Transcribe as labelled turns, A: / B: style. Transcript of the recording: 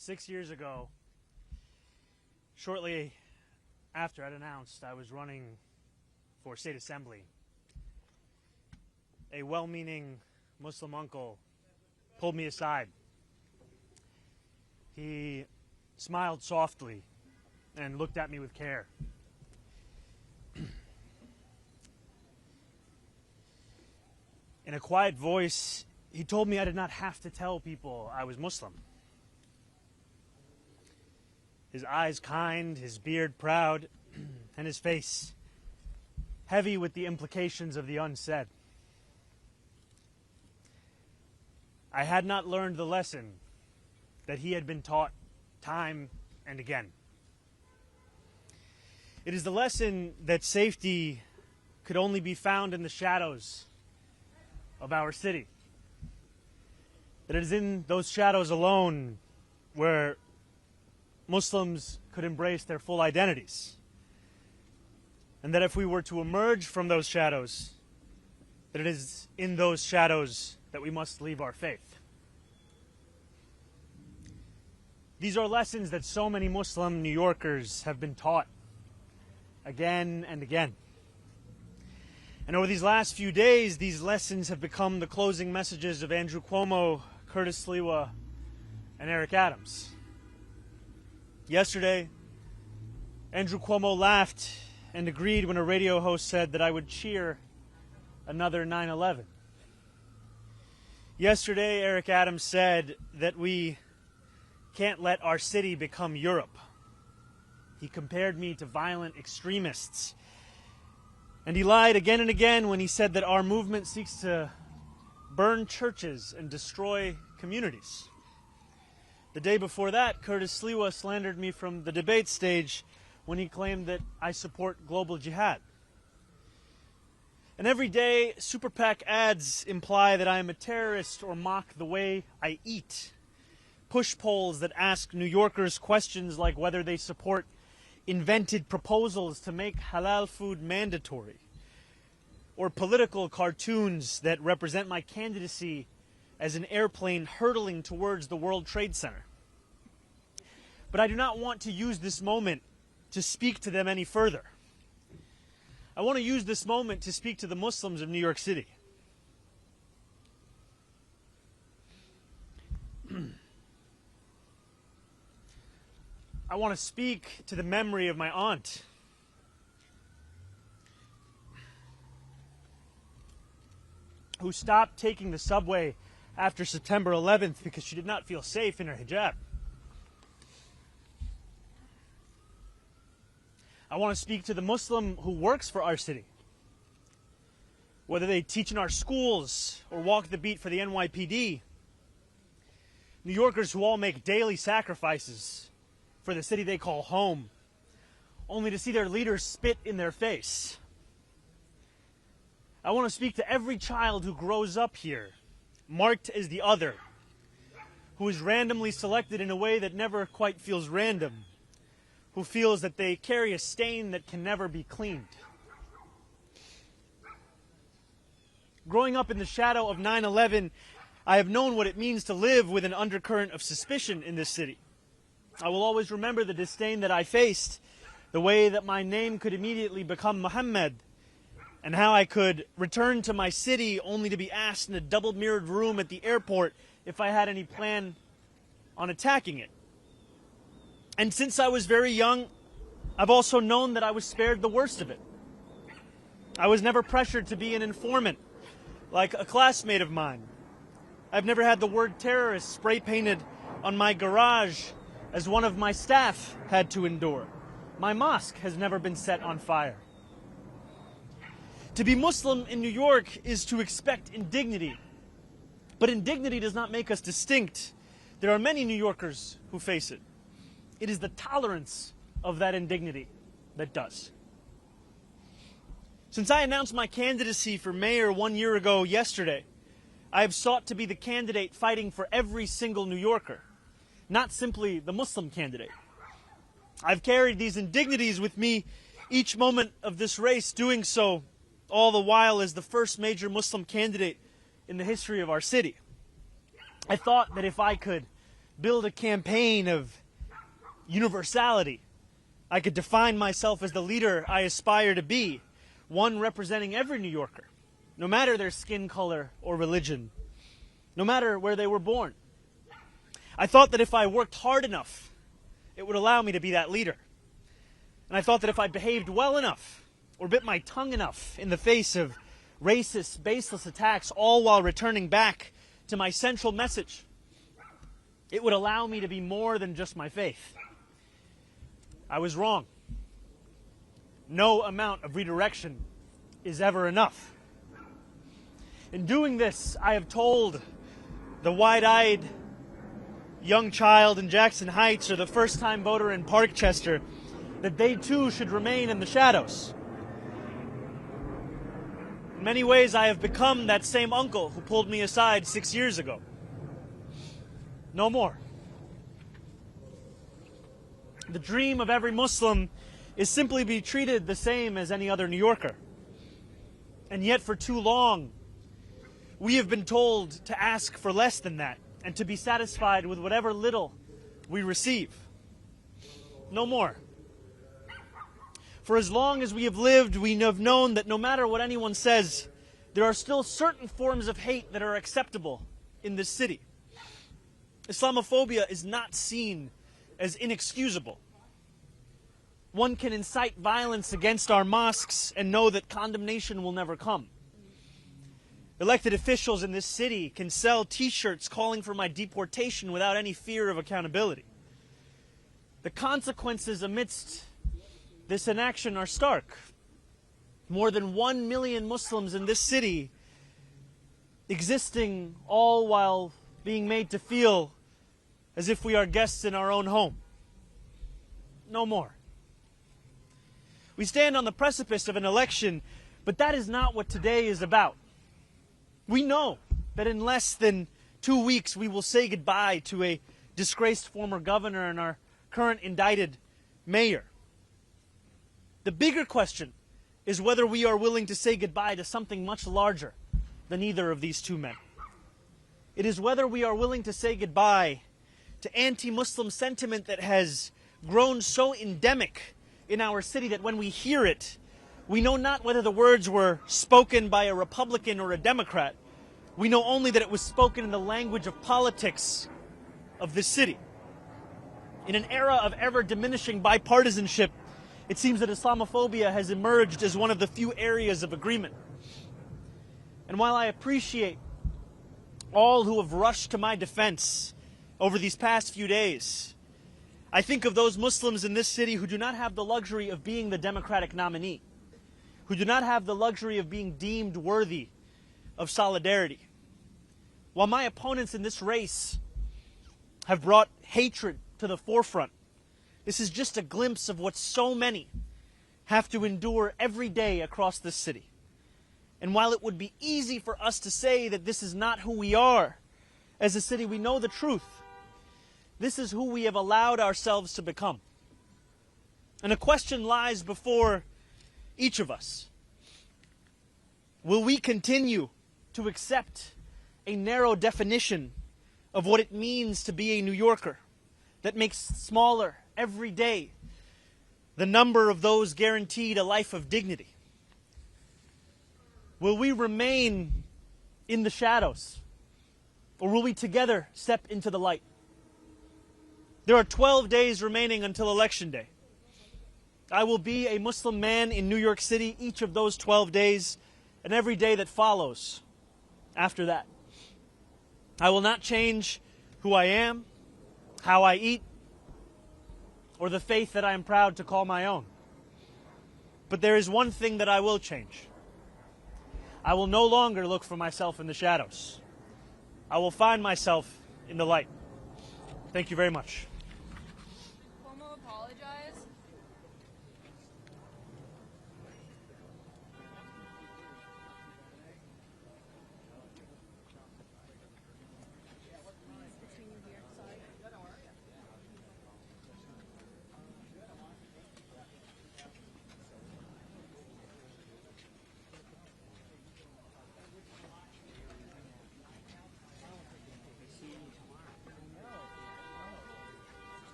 A: 6 years ago, shortly after I'd announced I was running for state assembly, a well-meaning Muslim uncle pulled me aside. He smiled softly and looked at me with care. In a quiet voice, he told me I did not have to tell people I was Muslim. His eyes kind, his beard proud, and his face heavy with the implications of the unsaid. I had not learned the lesson that he had been taught time and again. It is the lesson that safety could only be found in the shadows of our city. That it is in those shadows alone where Muslims could embrace their full identities. And that if we were to emerge from those shadows, that it is in those shadows that we must leave our faith. These are lessons that so many Muslim New Yorkers have been taught again and again. And over these last few days, these lessons have become the closing messages of Andrew Cuomo, Curtis Sliwa, and Eric Adams. Yesterday, Andrew Cuomo laughed and agreed when a radio host said that I would cheer another 9/11. Yesterday, Eric Adams said that we can't let our city become Europe. He compared me to violent extremists. And he lied again and again when he said that our movement seeks to burn churches and destroy communities. The day before that, Curtis Sliwa slandered me from the debate stage when he claimed that I support global jihad. And every day, Super PAC ads imply that I am a terrorist or mock the way I eat. Push polls that ask New Yorkers questions like whether they support invented proposals to make halal food mandatory, or political cartoons that represent my candidacy as an airplane hurtling towards the World Trade Center. But I do not want to use this moment to speak to them any further. I want to use this moment to speak to the Muslims of New York City. I want to speak to the memory of my aunt, who stopped taking the subway after September 11th because she did not feel safe in her hijab. I want to speak to the Muslim who works for our city, whether they teach in our schools or walk the beat for the NYPD. New Yorkers who all make daily sacrifices for the city they call home, only to see their leaders spit in their face. I want to speak to every child who grows up here, marked as the other, who is randomly selected in a way that never quite feels random, who feels that they carry a stain that can never be cleaned. Growing up in the shadow of 9/11, I have known what it means to live with an undercurrent of suspicion in this city. I will always remember the disdain that I faced, the way that my name could immediately become Muhammad, and how I could return to my city only to be asked in a double-mirrored room at the airport if I had any plan on attacking it. And since I was very young, I've also known that I was spared the worst of it. I was never pressured to be an informant like a classmate of mine. I've never had the word terrorist spray-painted on my garage as one of my staff had to endure. My mosque has never been set on fire. To be Muslim in New York is to expect indignity. But indignity does not make us distinct. There are many New Yorkers who face it. It is the tolerance of that indignity that does. Since I announced my candidacy for mayor 1 year ago yesterday, I have sought to be the candidate fighting for every single New Yorker, not simply the Muslim candidate. I've carried these indignities with me each moment of this race, doing so all the while as the first major Muslim candidate in the history of our city. I thought that if I could build a campaign of universality. I could define myself as the leader I aspire to be, one representing every New Yorker, no matter their skin color or religion, no matter where they were born. I thought that if I worked hard enough, it would allow me to be that leader. And I thought that if I behaved well enough, or bit my tongue enough in the face of racist, baseless attacks, all while returning back to my central message, it would allow me to be more than just my faith. I was wrong. No amount of redirection is ever enough. In doing this, I have told the wide-eyed young child in Jackson Heights or the first-time voter in Parkchester that they too should remain in the shadows. In many ways, I have become that same uncle who pulled me aside 6 years ago. No more. The dream of every Muslim is simply be treated the same as any other New Yorker. And yet for too long, we have been told to ask for less than that and to be satisfied with whatever little we receive. No more. For as long as we have lived, we have known that no matter what anyone says, there are still certain forms of hate that are acceptable in this city. Islamophobia is not seen as inexcusable. One can incite violence against our mosques and know that condemnation will never come. Elected officials in this city can sell T-shirts calling for my deportation without any fear of accountability. The consequences amidst this inaction are stark. More than 1 million Muslims in this city existing all while being made to feel as if we are guests in our own home. No more. We stand on the precipice of an election, but that is not what today is about. We know that in less than 2 weeks we will say goodbye to a disgraced former governor and our current indicted mayor. The bigger question is whether we are willing to say goodbye to something much larger than either of these two men. It is whether we are willing to say goodbye to anti-Muslim sentiment that has grown so endemic in our city that when we hear it, we know not whether the words were spoken by a Republican or a Democrat. We know only that it was spoken in the language of politics of this city. In an era of ever-diminishing bipartisanship, it seems that Islamophobia has emerged as one of the few areas of agreement. And while I appreciate all who have rushed to my defense over these past few days, I think of those Muslims in this city who do not have the luxury of being the Democratic nominee, who do not have the luxury of being deemed worthy of solidarity. While my opponents in this race have brought hatred to the forefront, this is just a glimpse of what so many have to endure every day across this city. And while it would be easy for us to say that this is not who we are as a city, we know the truth. This is who we have allowed ourselves to become. And a question lies before each of us. Will we continue to accept a narrow definition of what it means to be a New Yorker that makes smaller every day the number of those guaranteed a life of dignity? Will we remain in the shadows, or will we together step into the light? There are 12 days remaining until Election Day. I will be a Muslim man in New York City each of those 12 days and every day that follows after that. I will not change who I am, how I eat, or the faith that I am proud to call my own. But there is one thing that I will change. I will no longer look for myself in the shadows. I will find myself in the light. Thank you very much.